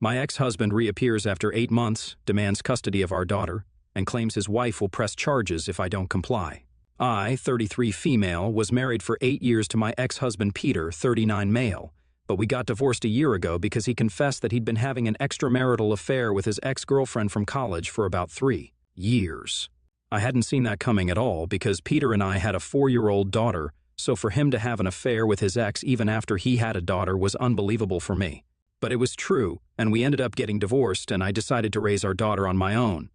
My ex-husband reappears after 8 months, demands custody of our daughter, and claims his wife will press charges if I don't comply. I, 33 female, was married for 8 years to my ex-husband Peter, 39 male, but we got divorced a year ago because he confessed that he'd been having an extramarital affair with his ex-girlfriend from college for about 3 years. I hadn't seen that coming at all because Peter and I had a 4-year-old daughter, so for him to have an affair with his ex even after he had a daughter was unbelievable for me. But it was true, and we ended up getting divorced, and I decided to raise our daughter on my own.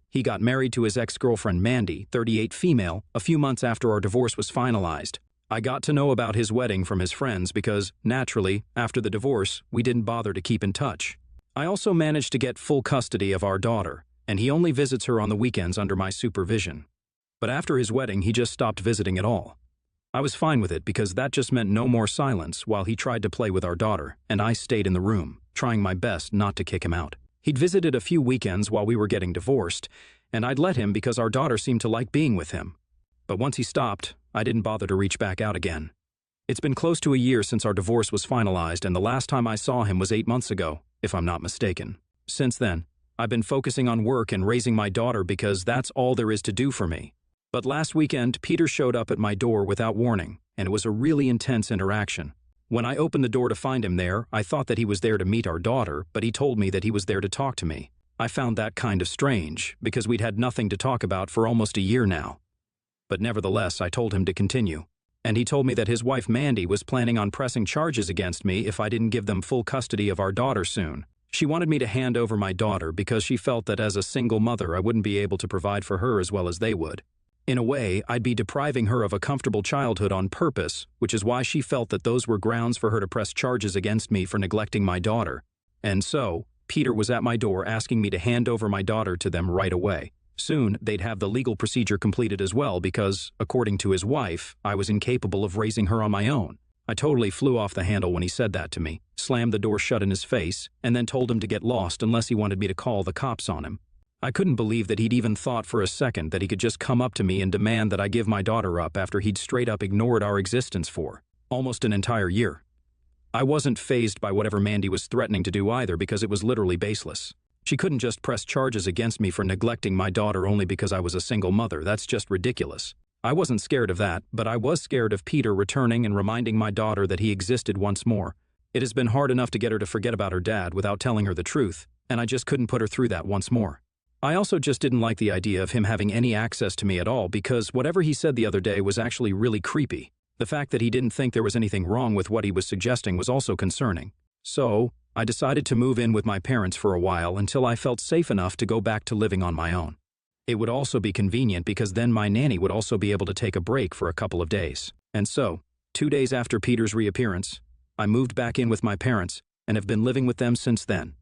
He got married to his ex-girlfriend Mandy, 38 female, a few months after our divorce was finalized. I got to know about his wedding from his friends because, naturally, after the divorce, we didn't bother to keep in touch. I also managed to get full custody of our daughter, and he only visits her on the weekends under my supervision. But after his wedding, he just stopped visiting at all. I was fine with it because that just meant no more silence while he tried to play with our daughter, and I stayed in the room, trying my best not to kick him out. He'd visited a few weekends while we were getting divorced, and I'd let him because our daughter seemed to like being with him. But once he stopped, I didn't bother to reach back out again. It's been close to a year since our divorce was finalized, and the last time I saw him was 8 months ago, if I'm not mistaken. Since then, I've been focusing on work and raising my daughter because that's all there is to do for me. But last weekend, Peter showed up at my door without warning, and it was a really intense interaction. When I opened the door to find him there, I thought that he was there to meet our daughter, but he told me that he was there to talk to me. I found that kind of strange, because we'd had nothing to talk about for almost a year now. But nevertheless, I told him to continue. And he told me that his wife Mandy was planning on pressing charges against me if I didn't give them full custody of our daughter soon. She wanted me to hand over my daughter because she felt that as a single mother I wouldn't be able to provide for her as well as they would. In a way, I'd be depriving her of a comfortable childhood on purpose, which is why she felt that those were grounds for her to press charges against me for neglecting my daughter. And so, Peter was at my door asking me to hand over my daughter to them right away. Soon, they'd have the legal procedure completed as well because, according to his wife, I was incapable of raising her on my own. I totally flew off the handle when he said that to me, slammed the door shut in his face, and then told him to get lost unless he wanted me to call the cops on him. I couldn't believe that he'd even thought for a second that he could just come up to me and demand that I give my daughter up after he'd straight up ignored our existence for almost an entire year. I wasn't fazed by whatever Mandy was threatening to do either because it was literally baseless. She couldn't just press charges against me for neglecting my daughter only because I was a single mother. That's just ridiculous. I wasn't scared of that, but I was scared of Peter returning and reminding my daughter that he existed once more. It has been hard enough to get her to forget about her dad without telling her the truth, and I just couldn't put her through that once more. I also just didn't like the idea of him having any access to me at all because whatever he said the other day was actually really creepy. The fact that he didn't think there was anything wrong with what he was suggesting was also concerning. So, I decided to move in with my parents for a while until I felt safe enough to go back to living on my own. It would also be convenient because then my nanny would also be able to take a break for a couple of days. And so, 2 days after Peter's reappearance, I moved back in with my parents and have been living with them since then.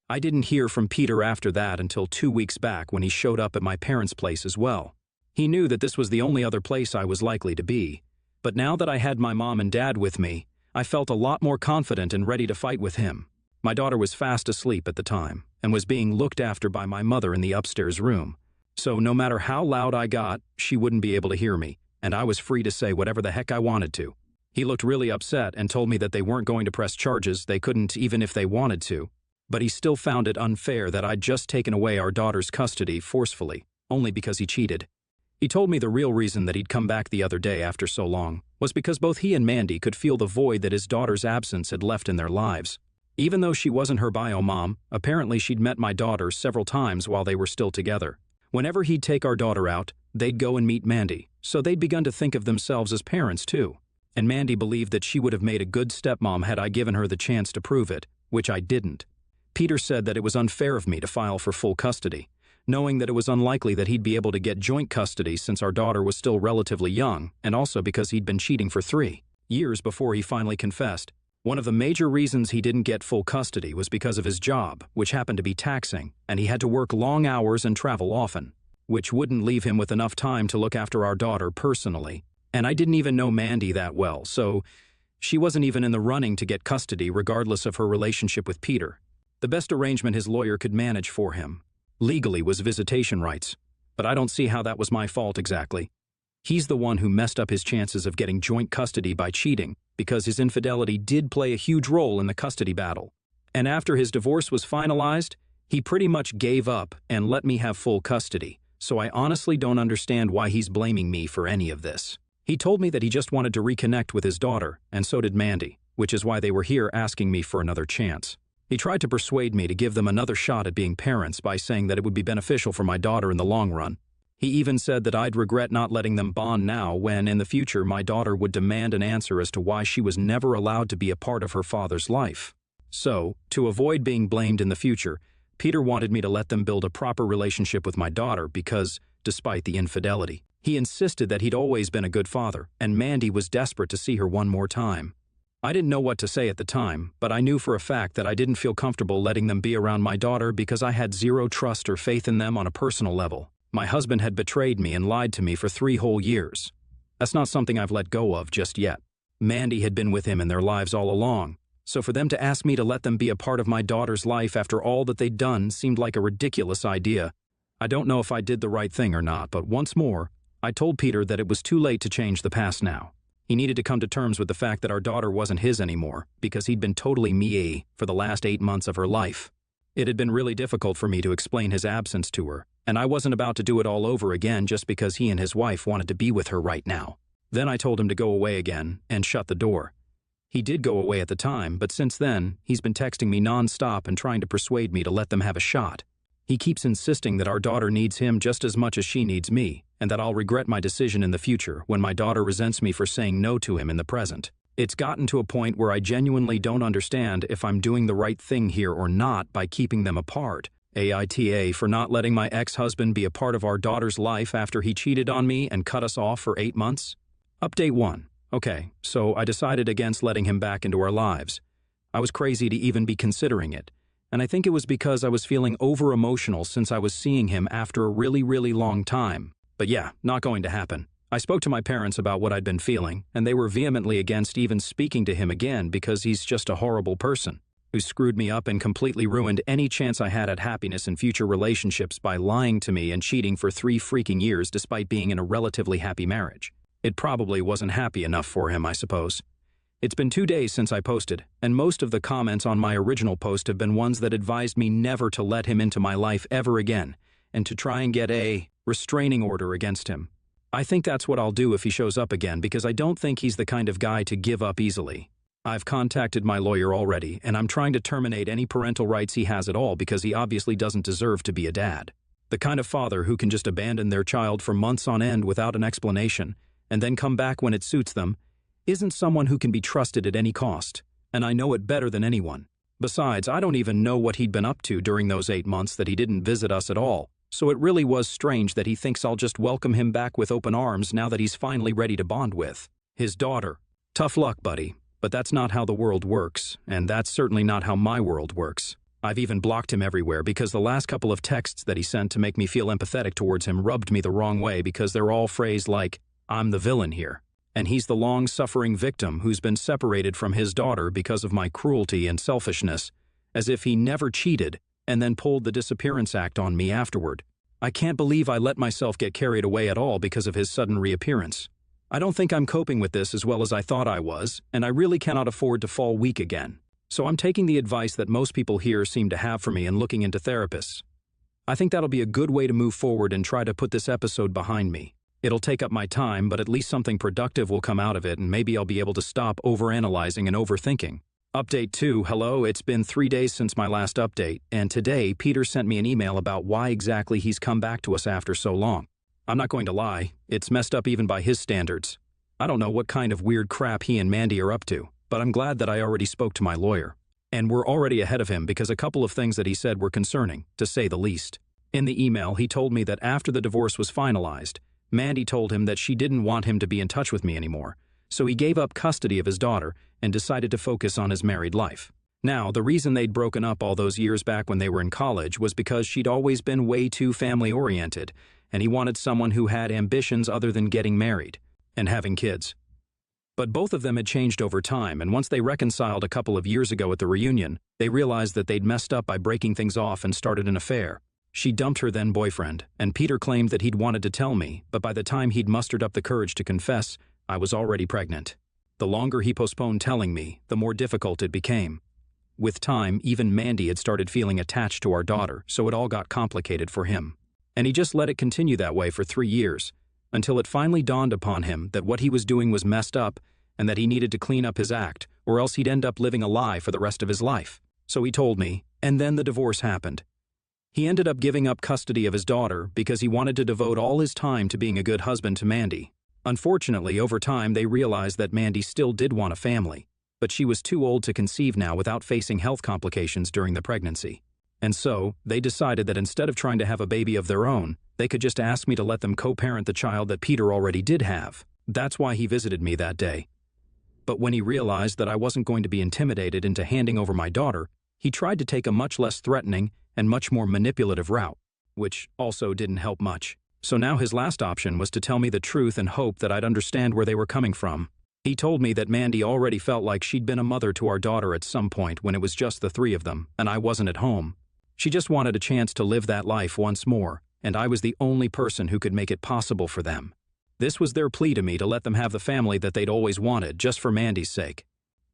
I didn't hear from Peter after that until 2 weeks back when he showed up at my parents' place as well. He knew that this was the only other place I was likely to be, but now that I had my mom and dad with me, I felt a lot more confident and ready to fight with him. My daughter was fast asleep at the time and was being looked after by my mother in the upstairs room. So no matter how loud I got, she wouldn't be able to hear me, and I was free to say whatever the heck I wanted to. He looked really upset and told me that they weren't going to press charges, they couldn't even if they wanted to. But he still found it unfair that I'd just taken away our daughter's custody forcefully, only because he cheated. He told me the real reason that he'd come back the other day after so long was because both he and Mandy could feel the void that his daughter's absence had left in their lives. Even though she wasn't her bio mom, apparently she'd met my daughter several times while they were still together. Whenever he'd take our daughter out, they'd go and meet Mandy, so they'd begun to think of themselves as parents too. And Mandy believed that she would have made a good stepmom had I given her the chance to prove it, which I didn't. Peter said that it was unfair of me to file for full custody, knowing that it was unlikely that he'd be able to get joint custody since our daughter was still relatively young, and also because he'd been cheating for 3 years before he finally confessed. One of the major reasons he didn't get full custody was because of his job, which happened to be taxing, and he had to work long hours and travel often, which wouldn't leave him with enough time to look after our daughter personally. And I didn't even know Mandy that well, so she wasn't even in the running to get custody regardless of her relationship with Peter. The best arrangement his lawyer could manage for him, legally, was visitation rights, but I don't see how that was my fault exactly. He's the one who messed up his chances of getting joint custody by cheating, because his infidelity did play a huge role in the custody battle. And after his divorce was finalized, he pretty much gave up and let me have full custody, so I honestly don't understand why he's blaming me for any of this. He told me that he just wanted to reconnect with his daughter, and so did Mandy, which is why they were here asking me for another chance. He tried to persuade me to give them another shot at being parents by saying that it would be beneficial for my daughter in the long run. He even said that I'd regret not letting them bond now when, in the future, my daughter would demand an answer as to why she was never allowed to be a part of her father's life. So, to avoid being blamed in the future, Peter wanted me to let them build a proper relationship with my daughter because, despite the infidelity, he insisted that he'd always been a good father, and Mandy was desperate to see her one more time. I didn't know what to say at the time, but I knew for a fact that I didn't feel comfortable letting them be around my daughter because I had zero trust or faith in them on a personal level. My husband had betrayed me and lied to me for 3 whole years. That's not something I've let go of just yet. Mandy had been with him in their lives all along, so for them to ask me to let them be a part of my daughter's life after all that they'd done seemed like a ridiculous idea. I don't know if I did the right thing or not, but once more, I told Peter that it was too late to change the past now. He needed to come to terms with the fact that our daughter wasn't his anymore, because he'd been totally me for the last 8 months of her life. It had been really difficult for me to explain his absence to her, and I wasn't about to do it all over again just because he and his wife wanted to be with her right now. Then I told him to go away again and shut the door. He did go away at the time, but since then, he's been texting me non-stop and trying to persuade me to let them have a shot. He keeps insisting that our daughter needs him just as much as she needs me, and that I'll regret my decision in the future when my daughter resents me for saying no to him in the present. It's gotten to a point where I genuinely don't understand if I'm doing the right thing here or not by keeping them apart. AITA for not letting my ex-husband be a part of our daughter's life after he cheated on me and cut us off for 8 months. Update 1. Okay, so I decided against letting him back into our lives. I was crazy to even be considering it, and I think it was because I was feeling over-emotional since I was seeing him after a really long time. But yeah, not going to happen. I spoke to my parents about what I'd been feeling, and they were vehemently against even speaking to him again because he's just a horrible person who screwed me up and completely ruined any chance I had at happiness in future relationships by lying to me and cheating for 3 freaking years despite being in a relatively happy marriage. It probably wasn't happy enough for him, I suppose. It's been 2 days since I posted, and most of the comments on my original post have been ones that advised me never to let him into my life ever again, and to try and get a restraining order against him. I think that's what I'll do if he shows up again because I don't think he's the kind of guy to give up easily. I've contacted my lawyer already, and I'm trying to terminate any parental rights he has at all because he obviously doesn't deserve to be a dad. The kind of father who can just abandon their child for months on end without an explanation, and then come back when it suits them, isn't someone who can be trusted at any cost, and I know it better than anyone. Besides, I don't even know what he'd been up to during those 8 months that he didn't visit us at all, so it really was strange that he thinks I'll just welcome him back with open arms now that he's finally ready to bond with his daughter. Tough luck, buddy, but that's not how the world works, and that's certainly not how my world works. I've even blocked him everywhere because the last couple of texts that he sent to make me feel empathetic towards him rubbed me the wrong way because they're all phrased like, "I'm the villain here," and he's the long-suffering victim who's been separated from his daughter because of my cruelty and selfishness, as if he never cheated and then pulled the disappearance act on me afterward. I can't believe I let myself get carried away at all because of his sudden reappearance. I don't think I'm coping with this as well as I thought I was, and I really cannot afford to fall weak again. So I'm taking the advice that most people here seem to have for me and looking into therapists. I think that'll be a good way to move forward and try to put this episode behind me. It'll take up my time, but at least something productive will come out of it, and maybe I'll be able to stop overanalyzing and overthinking. Update 2. Hello, it's been 3 days since my last update, and today Peter sent me an email about why exactly he's come back to us after so long. I'm not going to lie, it's messed up even by his standards. I don't know what kind of weird crap he and Mandy are up to, but I'm glad that I already spoke to my lawyer. And we're already ahead of him because a couple of things that he said were concerning, to say the least. In the email, he told me that after the divorce was finalized, Mandy told him that she didn't want him to be in touch with me anymore, so he gave up custody of his daughter and decided to focus on his married life. Now, the reason they'd broken up all those years back when they were in college was because she'd always been way too family-oriented, and he wanted someone who had ambitions other than getting married and having kids. But both of them had changed over time, and once they reconciled a couple of years ago at the reunion, they realized that they'd messed up by breaking things off and started an affair. She dumped her then-boyfriend, and Peter claimed that he'd wanted to tell me, but by the time he'd mustered up the courage to confess, I was already pregnant. The longer he postponed telling me, the more difficult it became. With time, even Mandy had started feeling attached to our daughter, so it all got complicated for him. And he just let it continue that way for 3 years, until it finally dawned upon him that what he was doing was messed up and that he needed to clean up his act, or else he'd end up living a lie for the rest of his life. So he told me, and then the divorce happened. He ended up giving up custody of his daughter because he wanted to devote all his time to being a good husband to Mandy. Unfortunately, over time, they realized that Mandy still did want a family, but she was too old to conceive now without facing health complications during the pregnancy. And so, they decided that instead of trying to have a baby of their own, they could just ask me to let them co-parent the child that Peter already did have. That's why he visited me that day. But when he realized that I wasn't going to be intimidated into handing over my daughter, he tried to take a much less threatening and much more manipulative route, which also didn't help much. So now his last option was to tell me the truth and hope that I'd understand where they were coming from. He told me that Mandy already felt like she'd been a mother to our daughter at some point when it was just the 3 of them, and I wasn't at home. She just wanted a chance to live that life once more, and I was the only person who could make it possible for them. This was their plea to me to let them have the family that they'd always wanted, just for Mandy's sake.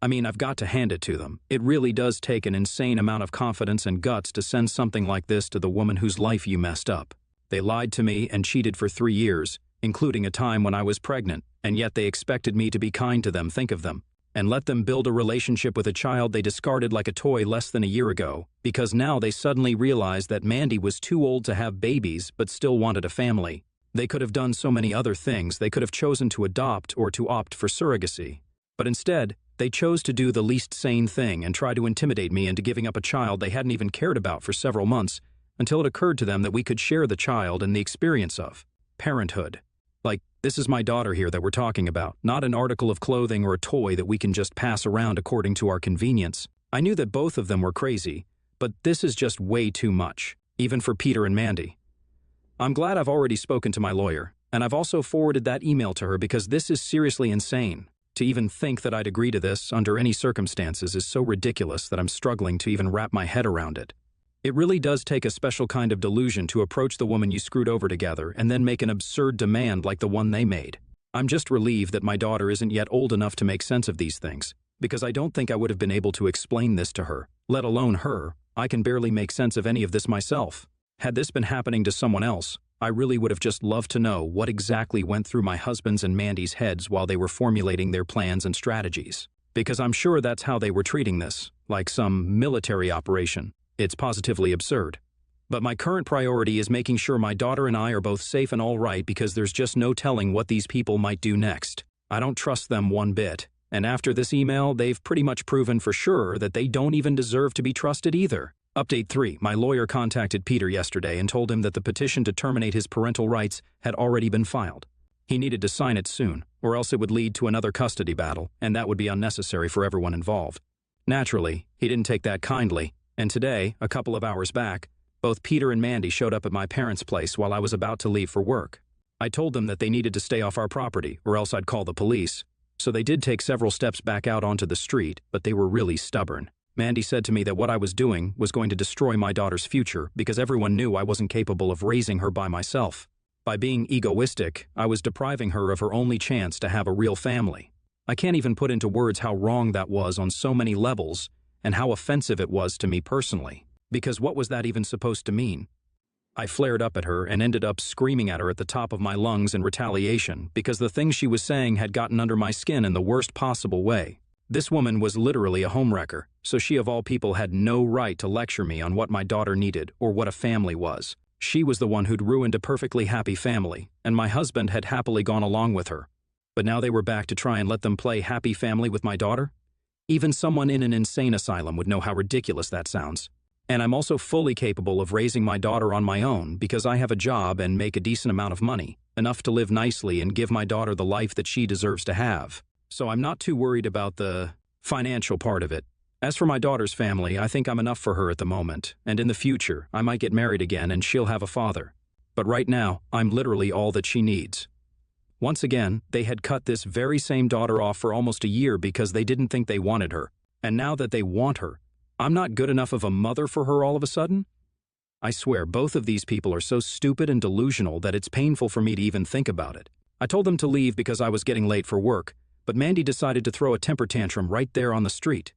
I mean, I've got to hand it to them. It really does take an insane amount of confidence and guts to send something like this to the woman whose life you messed up. They lied to me and cheated for 3 years, including a time when I was pregnant, and yet they expected me to be kind to them, think of them, and let them build a relationship with a child they discarded like a toy less than a year ago, because now they suddenly realized that Mandy was too old to have babies but still wanted a family. They could have done so many other things. They could have chosen to adopt or to opt for surrogacy. But instead, they chose to do the least sane thing and try to intimidate me into giving up a child they hadn't even cared about for several months, until it occurred to them that we could share the child and the experience of parenthood. Like, this is my daughter here that we're talking about, not an article of clothing or a toy that we can just pass around according to our convenience. I knew that both of them were crazy, but this is just way too much, even for Peter and Mandy. I'm glad I've already spoken to my lawyer, and I've also forwarded that email to her because this is seriously insane. To even think that I'd agree to this under any circumstances is so ridiculous that I'm struggling to even wrap my head around it. It really does take a special kind of delusion to approach the woman you screwed over together and then make an absurd demand like the one they made. I'm just relieved that my daughter isn't yet old enough to make sense of these things, because I don't think I would have been able to explain this to her, let alone her. I can barely make sense of any of this myself. Had this been happening to someone else, I really would have just loved to know what exactly went through my husband's and Mandy's heads while they were formulating their plans and strategies. Because I'm sure that's how they were treating this, like some military operation. It's positively absurd. But my current priority is making sure my daughter and I are both safe and all right, because there's just no telling what these people might do next. I don't trust them one bit. And after this email, they've pretty much proven for sure that they don't even deserve to be trusted either. Update 3. My lawyer contacted Peter yesterday and told him that the petition to terminate his parental rights had already been filed. He needed to sign it soon, or else it would lead to another custody battle, and that would be unnecessary for everyone involved. Naturally, he didn't take that kindly, and today, a couple of hours back, both Peter and Mandy showed up at my parents' place while I was about to leave for work. I told them that they needed to stay off our property, or else I'd call the police. So they did take several steps back out onto the street, but they were really stubborn. Mandy said to me that what I was doing was going to destroy my daughter's future because everyone knew I wasn't capable of raising her by myself. By being egoistic, I was depriving her of her only chance to have a real family. I can't even put into words how wrong that was on so many levels, and how offensive it was to me personally, because what was that even supposed to mean? I flared up at her and ended up screaming at her at the top of my lungs in retaliation because the things she was saying had gotten under my skin in the worst possible way. This woman was literally a homewrecker, so she of all people had no right to lecture me on what my daughter needed or what a family was. She was the one who'd ruined a perfectly happy family, and my husband had happily gone along with her. But now they were back to try and let them play happy family with my daughter? Even someone in an insane asylum would know how ridiculous that sounds. And I'm also fully capable of raising my daughter on my own because I have a job and make a decent amount of money, enough to live nicely and give my daughter the life that she deserves to have. So I'm not too worried about the financial part of it. As for my daughter's family, I think I'm enough for her at the moment, and in the future, I might get married again and she'll have a father. But right now, I'm literally all that she needs. Once again, they had cut this very same daughter off for almost a year because they didn't think they wanted her. And now that they want her, I'm not good enough of a mother for her all of a sudden? I swear, both of these people are so stupid and delusional that it's painful for me to even think about it. I told them to leave because I was getting late for work, but Mandy decided to throw a temper tantrum right there on the street.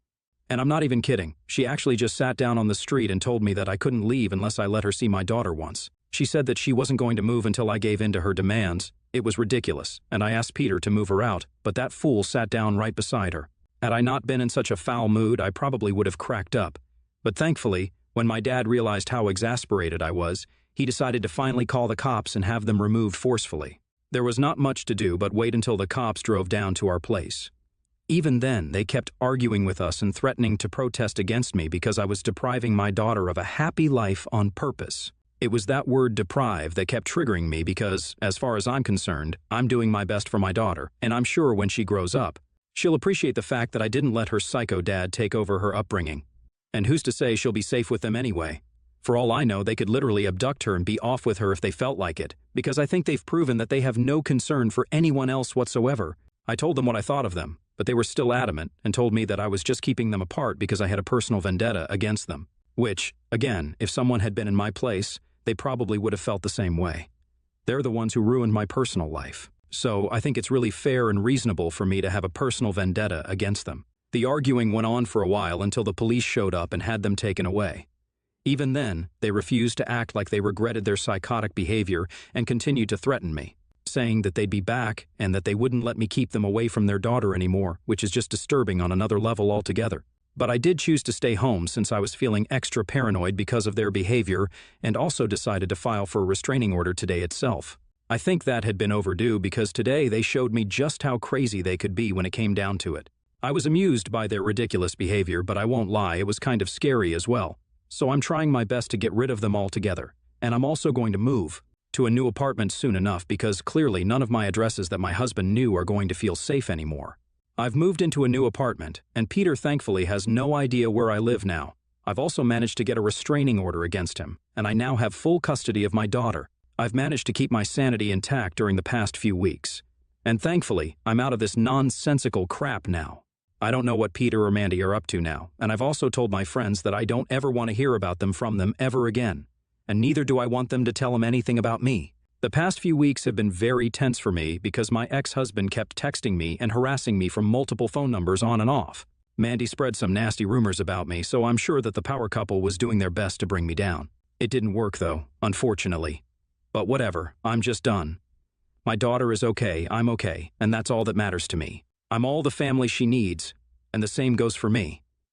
And I'm not even kidding. She actually just sat down on the street and told me that I couldn't leave unless I let her see my daughter once. She said that she wasn't going to move until I gave in to her demands. It was ridiculous, and I asked Peter to move her out, but that fool sat down right beside her. Had I not been in such a foul mood, I probably would have cracked up. But thankfully, when my dad realized how exasperated I was, he decided to finally call the cops and have them removed forcefully. There was not much to do but wait until the cops drove down to our place. Even then, they kept arguing with us and threatening to protest against me because I was depriving my daughter of a happy life on purpose. It was that word deprive that kept triggering me because, as far as I'm concerned, I'm doing my best for my daughter, and I'm sure when she grows up, she'll appreciate the fact that I didn't let her psycho dad take over her upbringing. And who's to say she'll be safe with them anyway? For all I know, they could literally abduct her and be off with her if they felt like it, because I think they've proven that they have no concern for anyone else whatsoever. I told them what I thought of them, but they were still adamant and told me that I was just keeping them apart because I had a personal vendetta against them. Which, again, if someone had been in my place, they probably would have felt the same way. They're the ones who ruined my personal life. So I think it's really fair and reasonable for me to have a personal vendetta against them. The arguing went on for a while until the police showed up and had them taken away. Even then, they refused to act like they regretted their psychotic behavior and continued to threaten me, saying that they'd be back and that they wouldn't let me keep them away from their daughter anymore, which is just disturbing on another level altogether. But I did choose to stay home since I was feeling extra paranoid because of their behavior and also decided to file for a restraining order today itself. I think that had been overdue because today they showed me just how crazy they could be when it came down to it. I was amused by their ridiculous behavior, but I won't lie, it was kind of scary as well. So I'm trying my best to get rid of them altogether. And I'm also going to move to a new apartment soon enough because clearly none of my addresses that my husband knew are going to feel safe anymore. I've moved into a new apartment, and Peter thankfully has no idea where I live now. I've also managed to get a restraining order against him, and I now have full custody of my daughter. I've managed to keep my sanity intact during the past few weeks. And thankfully, I'm out of this nonsensical crap now. I don't know what Peter or Mandy are up to now, and I've also told my friends that I don't ever want to hear about them from them ever again. And neither do I want them to tell them anything about me. The past few weeks have been very tense for me because my ex-husband kept texting me and harassing me from multiple phone numbers on and off. Mandy spread some nasty rumors about me, so I'm sure that the power couple was doing their best to bring me down. It didn't work though, unfortunately. But whatever, I'm just done. My daughter is okay, I'm okay, and that's all that matters to me. I'm all the family she needs, and the same goes for me.